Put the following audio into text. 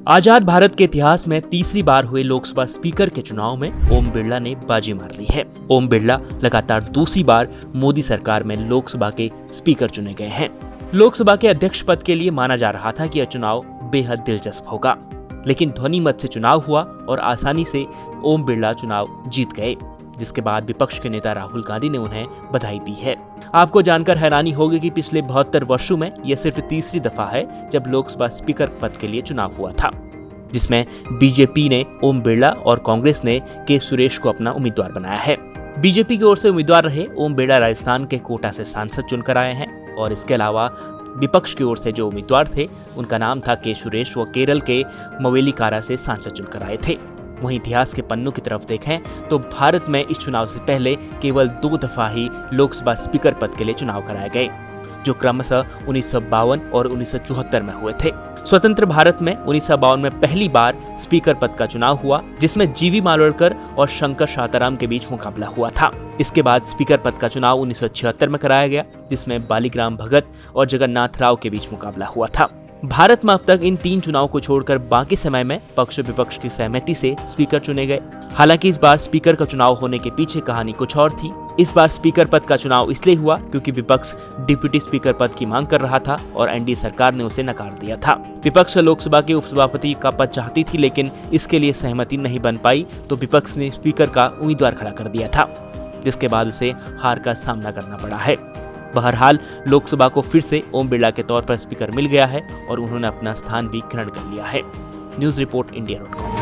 आजाद भारत के इतिहास में तीसरी बार हुए लोकसभा स्पीकर के चुनाव में ओम बिरला ने बाजी मार ली है। ओम बिरला लगातार दूसरी बार मोदी सरकार में लोकसभा के स्पीकर चुने गए हैं। लोकसभा के अध्यक्ष पद के लिए माना जा रहा था कि यह चुनाव बेहद दिलचस्प होगा, लेकिन ध्वनि मत से चुनाव हुआ और आसानी से ओम बिरला चुनाव जीत गए, जिसके बाद विपक्ष के नेता राहुल गांधी ने उन्हें बधाई दी है। आपको जानकर हैरानी होगी कि पिछले 72 वर्षों में यह सिर्फ तीसरी दफा है जब लोकसभा स्पीकर पद के लिए चुनाव हुआ था, जिसमें बीजेपी ने ओम बिरला और कांग्रेस ने के सुरेश को अपना उम्मीदवार बनाया है। बीजेपी की ओर से उम्मीदवार रहे ओम बिरला राजस्थान के कोटा से सांसद चुनकर आए हैं और इसके अलावा विपक्ष की ओर से जो उम्मीदवार थे उनका नाम था के सुरेश, वो केरल के मवेलीकारा से सांसद चुनकर आए थे। वहीं इतिहास के पन्नों की तरफ देखें तो भारत में इस चुनाव से पहले केवल 2 दफा ही लोकसभा स्पीकर पद के लिए चुनाव कराए गए, जो क्रमशः 1952 और 1974 में हुए थे। स्वतंत्र भारत में 1952 में पहली बार स्पीकर पद का चुनाव हुआ, जिसमें जीवी मालवड़कर और शंकर शाताराम के बीच मुकाबला हुआ था। इसके बाद स्पीकर पद का चुनाव 1976 में कराया गया, जिसमें बालीग्राम भगत और जगन्नाथ राव के बीच मुकाबला हुआ था। भारत में अब तक इन 3 चुनाव को छोड़कर बाकी समय में पक्ष विपक्ष की सहमति से स्पीकर चुने गए। हालांकि इस बार स्पीकर का चुनाव होने के पीछे कहानी कुछ और थी। इस बार स्पीकर पद का चुनाव इसलिए हुआ क्योंकि विपक्ष डिप्टी स्पीकर पद की मांग कर रहा था और एनडीए सरकार ने उसे नकार दिया था। विपक्ष लोकसभा के उपसभापति का पद चाहती थी, लेकिन इसके लिए सहमति नहीं बन पाई, तो विपक्ष ने स्पीकर का उम्मीदवार खड़ा कर दिया था, जिसके बाद उसे हार का सामना करना पड़ा है। बहरहाल लोकसभा को फिर से ओम बिरला के तौर पर स्पीकर मिल गया है और उन्होंने अपना स्थान भी ग्रहण कर लिया है। News report इंडिया.com।